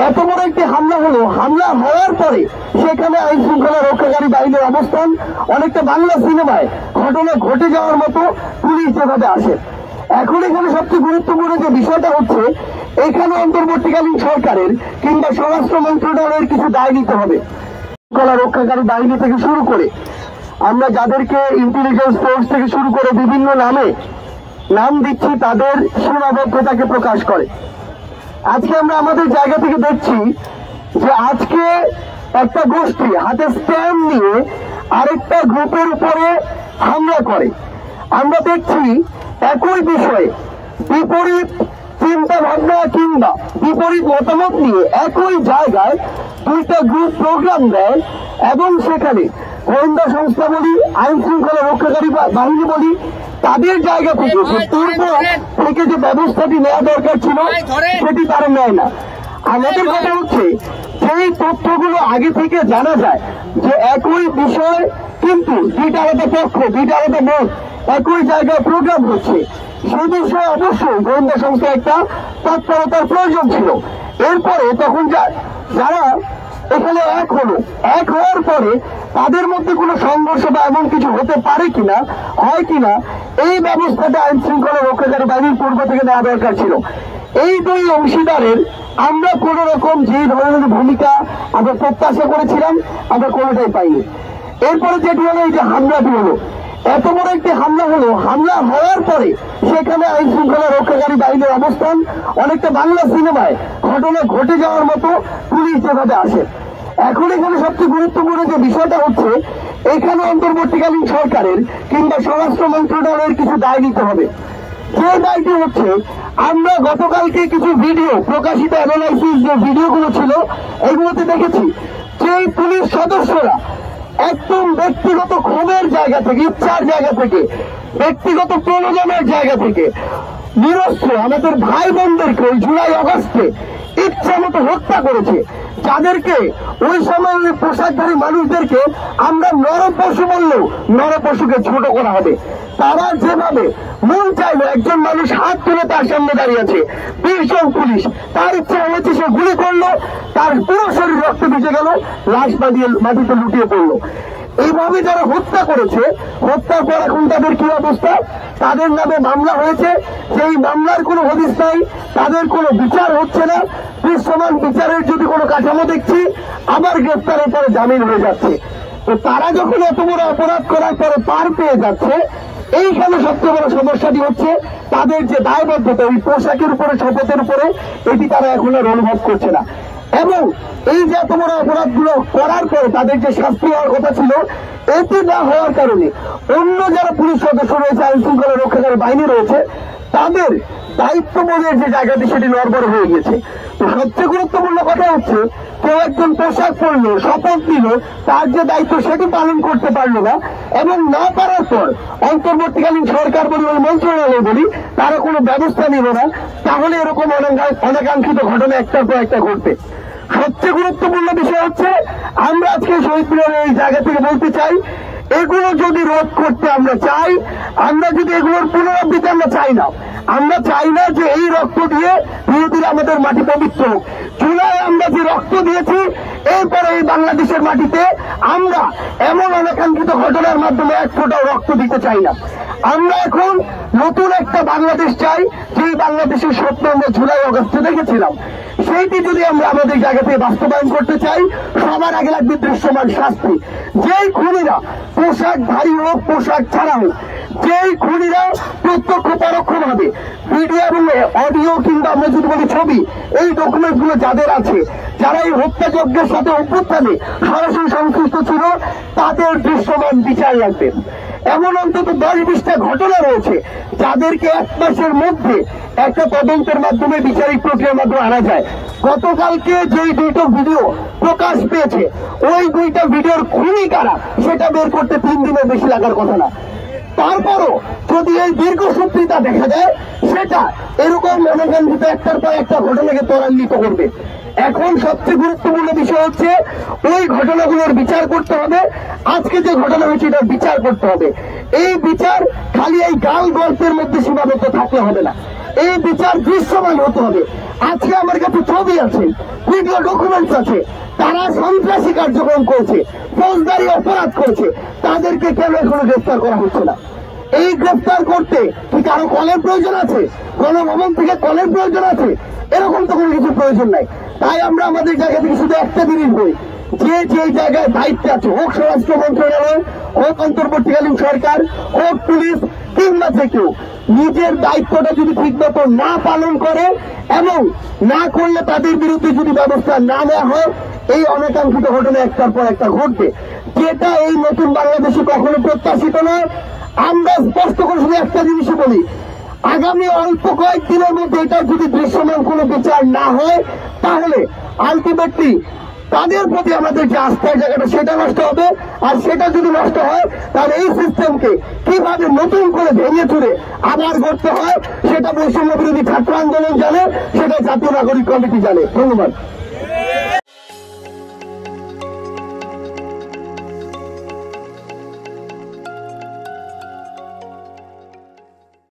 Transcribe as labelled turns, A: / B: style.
A: এত বড় একটি হামলা হলো, হামলা হওয়ার পরে সেখানে আইন শৃঙ্খলা রক্ষাকারী বাহিনীর অবস্থান অনেকটা বাংলা সিনেমায় ঘটনা ঘটে যাওয়ার মতো পুলিশ যেভাবে আসে। এখন এখানে সবচেয়ে গুরুত্বপূর্ণ যে বিষয়টা হচ্ছে, এখানে অন্তর্বর্তীকালীন সরকারের কিংবা স্বরাষ্ট্র মন্ত্রণালয়ের কিছু দায় নিতে হবে। শৃঙ্খলা রক্ষাকারী বাহিনী থেকে শুরু করে আমরা যাদেরকে ইন্টেলিজেন্স ফোর্স থেকে শুরু করে বিভিন্ন নামে নাম দিচ্ছি, তাদের সীমাবদ্ধতাকে প্রকাশ করে। আজকে আমরা আমাদের জায়গা থেকে দেখছি যে আজকে একটা গোষ্ঠী হাতে স্ট্যাম্প নিয়ে আরেকটা গ্রুপের উপরে হামলা করে। আমরা দেখছি একই বিষয়ে বিপরীত চিন্তা ভাবনা কিংবা বিপরীত মতামত নিয়ে একই জায়গায় দুইটা গ্রুপ প্রোগ্রাম দেয় এবং সেখানে গোয়েন্দা সংস্থা বলি, আইন শৃঙ্খলা রক্ষাকারী বাহিনী বলি, তাদের জায়গা থেকে পূর্ব থেকে যে ব্যবস্থাটি নেওয়া দরকার ছিল সেটি তারা নেয় না। আমাদের কথা হচ্ছে, সেই তথ্যগুলো আগে থেকে জানা যায় যে একই বিষয় কিন্তু দুইটা আলাদা পক্ষ, দুইটা আলাদা মত একই জায়গায় প্রোগ্রাম হচ্ছে, সেই বিষয়ে অবশ্যই গোয়েন্দা সংস্থা একটা তৎপরতার প্রয়োজন ছিল। এরপরে তখন যারা এখানে এক হওয়ার পরে তাদের মধ্যে কোনো সংঘর্ষ বা এমন কিছু হতে পারে কিনা, হয় কিনা, এই ব্যবস্থাটা আইন শৃঙ্খলা রক্ষাকারী বাহিনীর পূর্ব থেকে নেওয়া দরকার ছিল। এই দুই অংশীদারের আমরা কোন রকম যে ধরনের ভূমিকা আমরা প্রত্যাশা করেছিলাম আমরা কোনোটাই পাইনি। এরপরে যেটি হলো, এই যে হামলাটি হলো, এত বড় একটি হামলা হলো, হামলা হওয়ার পরে সেখানে আইন শৃঙ্খলা রক্ষাকারী বাহিনীর অবস্থান অনেকটা বাংলা সিনেমায় ঘটনা ঘটে যাওয়ার মতো পুলিশ যেভাবে আসে। এখন এখানে সবচেয়ে গুরুত্বপূর্ণ যে বিষয়টা হচ্ছে, এখানে অন্তর্বর্তীকালীন সরকারের কিংবা স্বরাষ্ট্র মন্ত্রণালয়ের কিছু দায় নিতে হবে। যে দায়টি হচ্ছে, আমরা গতকালকে কিছু ভিডিও প্রকাশিত অ্যানালাইসিস যে ভিডিওগুলো ছিল এগুলোতে দেখেছি যে পুলিশ সদস্যরা একদম ব্যক্তিগত ক্ষোভের জায়গা থেকে, ইচ্ছার জায়গা থেকে, ব্যক্তিগত প্রয়োজনের জায়গা থেকে নিরস্ত্র আমাদের ভাই বোনদেরকে ওই জুলাই আগস্টে ইচ্ছা মতো হত্যা করেছে। যাদেরকে ওই সময়ের পোশাকধারী মানুষদেরকে আমরা নরপশু বললেও নরপশুকে ছোট করা হবে। তারা যেভাবে মন চাইলো, একজন মানুষ হাত তুলে তার সামনে দাঁড়িয়ে আছে, 20 জন পুলিশ, তার ইচ্ছা হয়েছে সে গুলি করলো, তার পুরো শরীর রক্ত ভিজে গেল, লাশ মাটিতে লুটিয়ে পড়লো। এইভাবে যারা হত্যা করেছে, হত্যার পর এখন তাদের কি অবস্থা, তাদের নামে মামলা হয়েছে, সেই মামলার কোনো হদিস নাই, তাদের কোনো বিচার হচ্ছে না। দৃশ্যমান বিচারের যদি কোনো কাঠামো দেখছি, আবার গ্রেফতারের পরে জামিন হয়ে যাচ্ছে। তো তারা যখন এত বড় অপরাধ করার পরে পার পেয়ে যাচ্ছে, এইখানে সবচেয়ে বড় সমস্যাটি হচ্ছে তাদের যে দায়বদ্ধতা, ওই পোশাকের উপরে, শপথের উপরে, এটি তারা এখন আর অনুভব করছে না। এবং এই যে এত বড় অপরাধগুলো করার পরে তাদের যে শাস্তি হওয়ার কথা ছিল, এটি না হওয়ার কারণে অন্য যারা পুলিশ সদস্য রয়েছে, আইন শৃঙ্খলা রক্ষাকারী বাহিনী রয়েছে, তাদের দায়িত্ববোধের যে জায়গাটি সেটি নড়বড় হয়ে গেছে। তো সবচেয়ে গুরুত্বপূর্ণ কথা হচ্ছে, কেউ একজন পোশাক পরলো, শপথ নিল, তার যে দায়িত্ব সেটি পালন করতে পারলো না, এবং না পারার পর অন্তর্বর্তীকালীন সরকার বলি, ওই মন্ত্রণালয় বলি, তারা কোনো ব্যবস্থা নিল না, তাহলে এরকম অনাকাঙ্ক্ষিত ঘটনা একটার পর একটা ঘটবে। সবচেয়ে গুরুত্বপূর্ণ বিষয় হচ্ছে, আমরা আজকে শহীদ মিনারের এই জায়গা থেকে বলতে চাই, এগুলো যদি রোধ করতে আমরা চাই, আমরা যদি এগুলোর পুনরাবৃত্তি আমরা চাই না, আমরা চাই না যে এই রক্ত দিয়ে ধীরে ধীরে আমাদের মাটি পবিত্র হোক। জুলাই আমরা যে রক্ত দিয়েছি, এরপরে এই বাংলাদেশের মাটিতে আমরা এমন অনাকাঙ্ক্ষিত ঘটনার মাধ্যমে এক ফোঁটাও রক্ত দিতে চাই না। আমরা এখন নতুন একটা বাংলাদেশ চাই, যেই বাংলাদেশের স্বপ্ন আমরা জুলাই আগস্টে দেখেছিলাম, সেইটি যদি আমরা আমাদের জায়গা থেকে বাস্তবায়ন করতে চাই, সবার আগে লাগবে দৃশ্যমান শাস্তি। যেই খুনিরা পোশাকধারী হোক, পোশাক ছাড়া হোক, যেই খুনিরা প্রত্যক্ষ পরোক্ষ ভাবে ভিডিও এবং অডিও কিংবা আমরা যদি বলি ছবি, এই ডকুমেন্ট গুলো যাদের আছে, যারা এই হত্যাযজ্ঞের সাথে অভ্যুত্থানে সরাসরি সংশ্লিষ্ট ছিল, তাদের দৃশ্যমান বিচার লাগবে। এমন অন্তত 10-20টা ঘটনা রয়েছে যাদেরকে 1 মাসের মধ্যে একটা তদন্তের মাধ্যমে, বিচারিক প্রক্রিয়ার মাধ্যমে আনা যায়। গতকালকে যেই 2টা ভিডিও প্রকাশ পেয়েছে, ওই 2টা ভিডিওর খুনি কারা সেটা বের করতে 3 দিনের বেশি লাগার কথা না। তারপরও যদি এই দীর্ঘসূত্রিতা দেখা যায়, সেটা এরকম মনোকাঙ্ক্ষিত একটার পর একটা ঘটনাকে ত্বরান্বিত করবে। এখন সবচেয়ে গুরুত্বপূর্ণ বিষয় হচ্ছে, ওই ঘটনাগুলোর বিচার করতে হবে। আজকে যে ঘটনা হয়েছে এটার বিচার করতে হবে। এই বিচার খালি এই গাল গল্পের মধ্যে সীমাবদ্ধ থাকলে হবে না। এই বিচার দৃশ্যমান হতে হবে। আজকে আমার কাছে ছবি আছে, ভিডিও ডকুমেন্টস আছে, তারা সন্ত্রাসী কার্যক্রম করেছে, ফৌজদারি অপরাধ করেছে, তাদেরকে কেন এখনো গ্রেফতার করা হচ্ছে না? এই গ্রেফতার করতে কি কারো কলের প্রয়োজন আছে? গণভবন থেকে কলের প্রয়োজন আছে? এরকম তো কোনো কিছু প্রয়োজন নাই। তাই আমরা আমাদের জায়গা থেকে শুধু একটা জিনিস বলি, যে যে জায়গায় দায়িত্বে আছে, হোক স্বরাষ্ট্র মন্ত্রণালয়, হোক অন্তর্বর্তীকালীন সরকার, হোক পুলিশ, কিংবা যে কেউ, নিজের দায়িত্বটা যদি ঠিকমতো না পালন করে এবং না করলে তাদের বিরুদ্ধে যদি ব্যবস্থা না নেওয়া হয়, এই অনাকাঙ্ক্ষিত ঘটনা একটার পর একটা ঘটবে, যেটা এই নতুন বাংলাদেশে কখনো প্রত্যাশিত নয়। আমরা স্পষ্ট করে শুধু একটা জিনিসই বলি, আগামী অল্প কয়েকদিনের মধ্যে এটা যদি দৃশ্যমান কোনো বিচার না হয়, তাহলে আলটিমেটলি তাদের প্রতি আমাদের যে আস্থার জায়গাটা সেটা নষ্ট হবে। আর সেটা যদি নষ্ট হয়, তাহলে এই সিস্টেমকে কিভাবে নতুন করে ভেঙে চুরে আবার করতে হয়, সেটা বৈষম্য বিরোধী ছাত্র আন্দোলন জানে, সেটা জাতীয় নাগরিক কমিটি জানে। ধন্যবাদ।